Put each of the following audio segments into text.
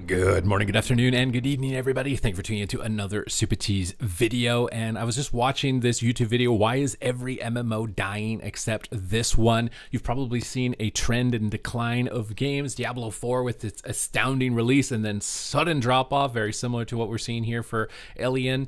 Good morning, good afternoon, and good evening, everybody. Thank you for tuning into another Super Tease video. And I was just watching this YouTube video. Why is every MMO dying except this one? You've probably seen a trend in decline of games. Diablo 4 with its astounding release and then sudden drop off, very similar to what we're seeing here for Alien.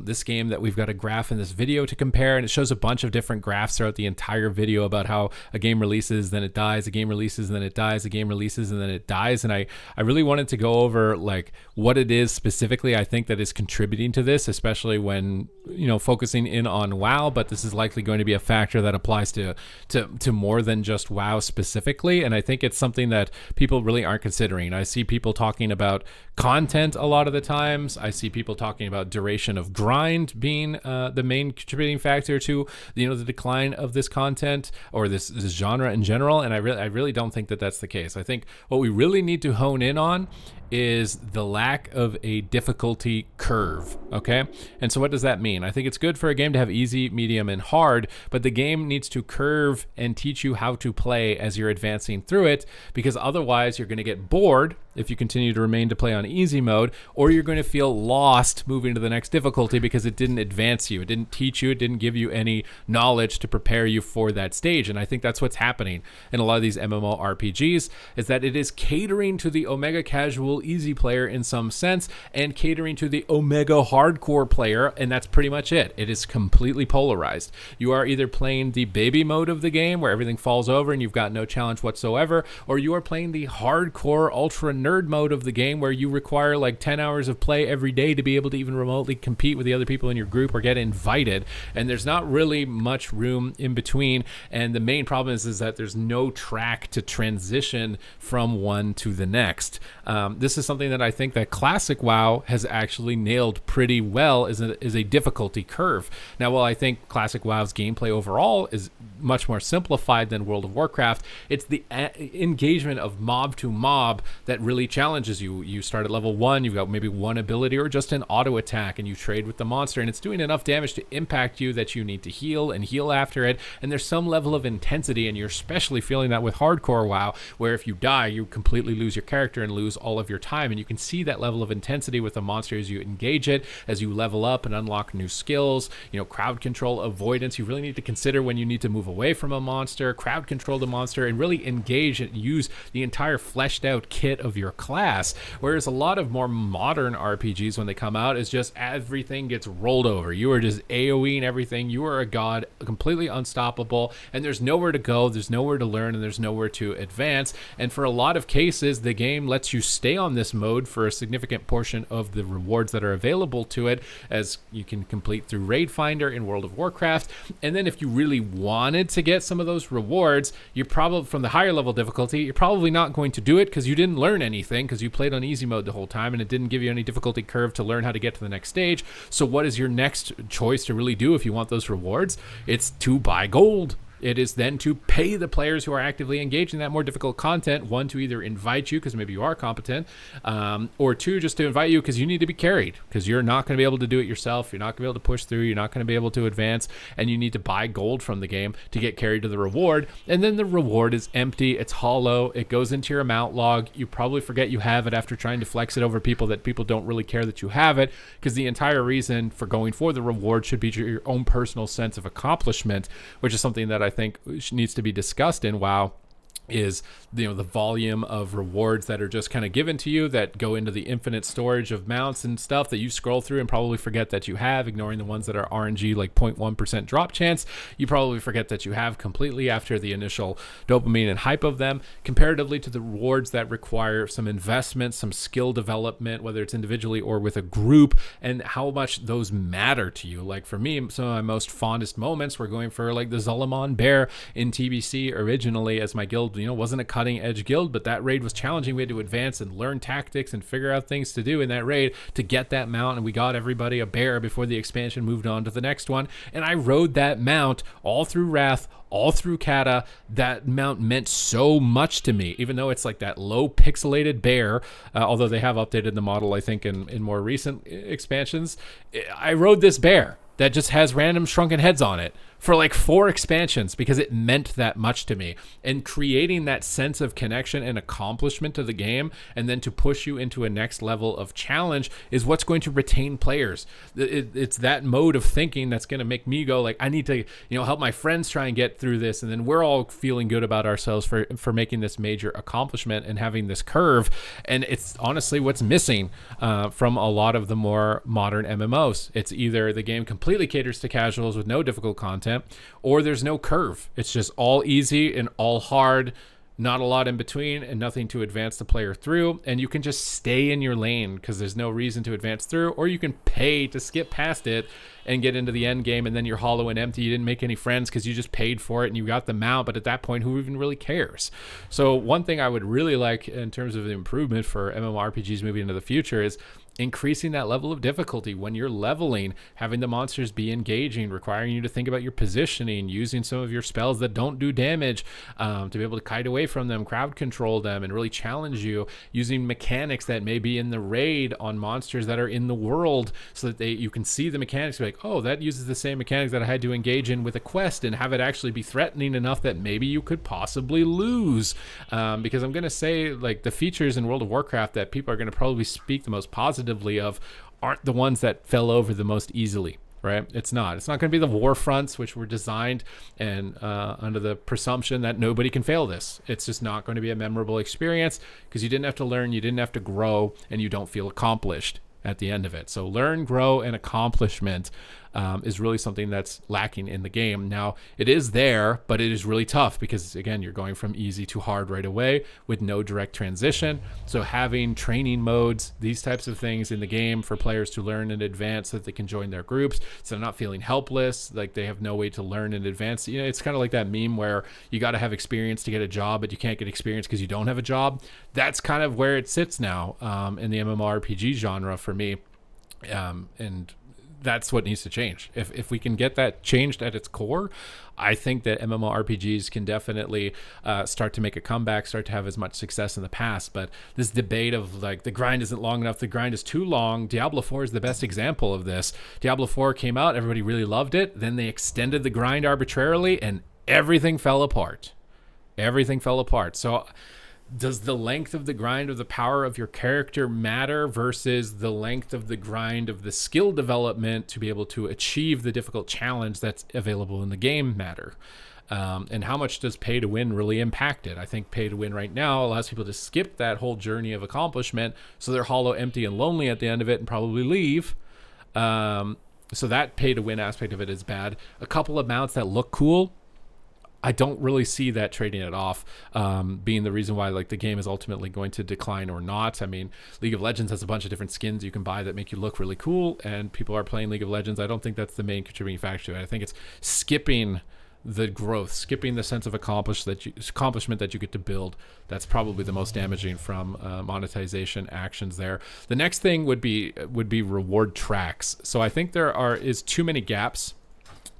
This game that we've got a graph in this video to compare, and it shows a bunch of different graphs throughout the entire video about how a game releases, then it dies, a game releases, and then it dies, a game releases, and then it dies. And I really wanted to go over like what it is specifically I think that is contributing to this, especially when, you know, focusing in on WoW, but this is likely going to be a factor that applies to more than just WoW specifically. And I think it's something that people really aren't considering. I see people talking about content a lot of the times. I see people talking about duration of grind being the main contributing factor to, you know, the decline of this content or this genre in general. And I really don't think that that's the case. I think what we really need to hone in on is the lack of a difficulty curve, okay? And so what does that mean? I think it's good for a game to have easy, medium, and hard, but the game needs to curve and teach you how to play as you're advancing through it, because otherwise you're going to get bored if you continue to remain to play on easy mode, or you're going to feel lost moving to the next difficulty because it didn't advance you, it didn't teach you, it didn't give you any knowledge to prepare you for that stage. And I think that's what's happening in a lot of these MMORPGs, is that it is catering to the Omega casual easy player in some sense and catering to the Omega hardcore player, and that's pretty much it. It is completely polarized. You are either playing the baby mode of the game where everything falls over and you've got no challenge whatsoever, or you are playing the hardcore ultra nerd mode of the game where you require like 10 hours of play every day to be able to even remotely compete with the other people in your group or get invited. And there's not really much room in between, and the main problem is that there's no track to transition from one to the next. This is something that I think that classic WoW has actually nailed pretty well, is a difficulty curve. Now, while I think classic WoW's gameplay overall is much more simplified than World of Warcraft, it's the engagement of mob to mob that really challenges you. You start at level 1, you've got maybe one ability or just an auto attack, and you trade with the monster, and it's doing enough damage to impact you that you need to heal and heal after it. And there's some level of intensity, and you're especially feeling that with hardcore WoW, where if you die, you completely lose your character and lose all of your time. And you can see that level of intensity with the monster as you engage it, as you level up and unlock new skills, you know, crowd control, avoidance. You really need to consider when you need to move away from a monster, crowd control the monster, and really engage and use the entire fleshed out kit of your class. Whereas a lot of more modern RPGs, when they come out, is just everything gets rolled over. You are just AoEing everything. You are a god, completely unstoppable, and there's nowhere to go, there's nowhere to learn, and there's nowhere to advance. And for a lot of cases, the game lets you stay on this mode for a significant portion of the rewards that are available to it, as you can complete through Raid Finder in World of Warcraft. And then if you really wanted to get some of those rewards, you're probably, from the higher level difficulty, you're probably not going to do it because you didn't learn anything, because you played on easy mode the whole time and it didn't give you any difficulty curve to learn how to get to the next stage. So what is your next choice to really do if you want those rewards? It's to buy gold. It is then to pay the players who are actively engaged in that more difficult content, one, to either invite you because maybe you are competent, or two, just to invite you because you need to be carried, because you're not going to be able to do it yourself. You're not going to be able to push through. You're not going to be able to advance, and you need to buy gold from the game to get carried to the reward. And then the reward is empty. It's hollow. It goes into your amount log. You probably forget you have it after trying to flex it over people that people don't really care that you have it, because the entire reason for going for the reward should be your own personal sense of accomplishment, which is something that I think needs to be discussed in WoW, is, you know, the volume of rewards that are just kind of given to you that go into the infinite storage of mounts and stuff that you scroll through and probably forget that you have, ignoring the ones that are RNG, like 0.1% drop chance. You probably forget that you have completely after the initial dopamine and hype of them, comparatively to the rewards that require some investment, some skill development, whether it's individually or with a group, and how much those matter to you. Like for me, some of my most fondest moments were going for like the Zul'Aman Bear in TBC originally, as my guild, you know, wasn't a cutting edge guild, but that raid was challenging. We had to advance and learn tactics and figure out things to do in that raid to get that mount, and we got everybody a bear before the expansion moved on to the next one. And I rode that mount all through Wrath, all through Kata. That mount meant so much to me, even though it's like that low pixelated bear, although they have updated the model, I think, in more recent expansions. I rode this bear that just has random shrunken heads on it for like 4 expansions because it meant that much to me. And creating that sense of connection and accomplishment to the game, and then to push you into a next level of challenge, is what's going to retain players. It's that mode of thinking that's going to make me go like, I need to, help my friends try and get through this, and then we're all feeling good about ourselves for making this major accomplishment and having this curve. And it's honestly what's missing from a lot of the more modern MMOs. It's either the game completely caters to casuals with no difficult content, or there's no curve. It's just all easy and all hard, not a lot in between, and nothing to advance the player through. And you can just stay in your lane because there's no reason to advance through, or you can pay to skip past it and get into the end game, and then you're hollow and empty. You didn't make any friends because you just paid for it and you got the mount, but at that point, who even really cares? So one thing I would really like in terms of the improvement for MMORPGs moving into the future is increasing that level of difficulty when you're leveling, having the monsters be engaging, requiring you to think about your positioning, using some of your spells that don't do damage to be able to kite away from them, crowd control them, and really challenge you, using mechanics that may be in the raid on monsters that are in the world, so that you can see the mechanics, be like, oh, that uses the same mechanics that I had to engage in with a quest, and have it actually be threatening enough that maybe you could possibly lose. Because I'm going to say, like, the features in World of Warcraft that people are going to probably speak the most positively of aren't the ones that fell over the most easily, right? It's not going to be the war fronts, which were designed and under the presumption that nobody can fail this. It's just not going to be a memorable experience because you didn't have to learn, you didn't have to grow, and you don't feel accomplished at the end of it. So learn, grow, and accomplishment is really something that's lacking in the game. Now, it is there, but it is really tough because, again, you're going from easy to hard right away with no direct transition. So having training modes, these types of things in the game for players to learn and advance so that they can join their groups, so they're not feeling helpless, like they have no way to learn and advance. It's kind of like that meme where you got to have experience to get a job, but you can't get experience because you don't have a job. That's kind of where it sits now in the MMORPG genre for me. And that's what needs to change. If we can get that changed at its core, I think that MMORPGs can definitely start to make a comeback, start to have as much success in the past. But this debate of like the grind isn't long enough, the grind is too long. Diablo 4 is the best example of this. Diablo 4 came out, everybody really loved it. Then they extended the grind arbitrarily and everything fell apart. So does the length of the grind of the power of your character matter versus the length of the grind of the skill development to be able to achieve the difficult challenge that's available in the game matter? And how much does pay to win really impact it? I think pay to win right now allows people to skip that whole journey of accomplishment, so they're hollow, empty, and lonely at the end of it and probably leave. So that pay to win aspect of it is bad. A couple of mounts that look cool, I don't really see that trading it off being the reason why like the game is ultimately going to decline or not. I mean, League of Legends has a bunch of different skins you can buy that make you look really cool, and people are playing League of Legends. I don't think that's the main contributing factor to it. I think it's skipping the growth, skipping the sense of accomplishment that you get to build. That's probably the most damaging from monetization actions there. The next thing would be reward tracks. So I think there is too many gaps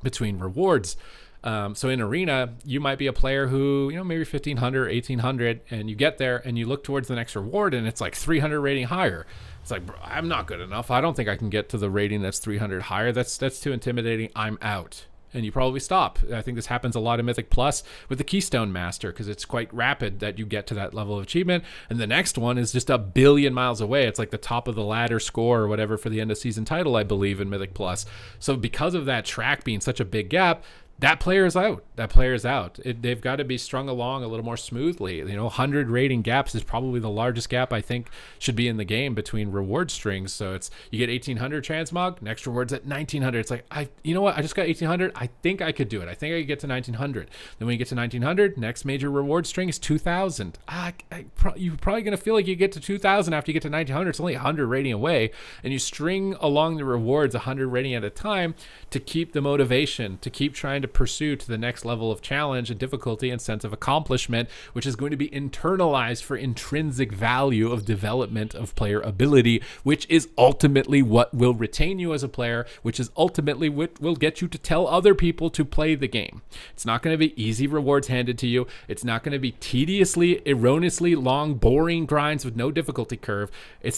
between rewards. So in Arena, you might be a player who, maybe 1,500, 1,800, and you get there and you look towards the next reward and it's like 300 rating higher. It's like, bro, I'm not good enough. I don't think I can get to the rating that's 300 higher. That's too intimidating. I'm out. And you probably stop. I think this happens a lot in Mythic Plus with the Keystone Master because it's quite rapid that you get to that level of achievement. And the next one is just 1 billion miles away. It's like the top of the ladder score or whatever for the end of season title, I believe, in Mythic Plus. So because of that track being such a big gap, that player is out. They've got to be strung along a little more smoothly. 100 rating gaps is probably the largest gap I think should be in the game between reward strings. So it's, you get 1,800 transmog, next reward's at 1,900. It's like, you know what? I just got 1,800. I think I could do it. I think I could get to 1,900. Then when you get to 1,900, next major reward string is 2,000. You're probably going to feel like you get to 2,000 after you get to 1,900. It's only 100 rating away. And you string along the rewards 100 rating at a time to keep the motivation, to keep trying to pursue to the next level of challenge and difficulty and sense of accomplishment, which is going to be internalized for intrinsic value of development of player ability, which is ultimately what will retain you as a player, which is ultimately what will get you to tell other people to play the game. It's not going to be easy rewards handed to you. It's not going to be tediously, erroneously long, boring grinds with no difficulty curve.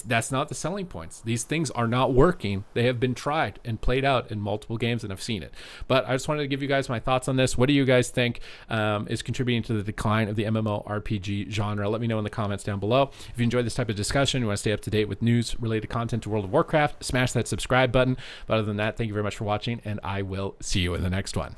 That's not the selling points. These things are not working. They have been tried and played out in multiple games, and I've seen it. But I just wanted to give you guys guys my thoughts on this. What do you guys think is contributing to the decline of the MMORPG genre? Let me know in the comments down below. If you enjoy this type of discussion, you want to stay up to date with news related content to World of Warcraft, smash that subscribe button. But other than that, thank you very much for watching, and I will see you in the next one.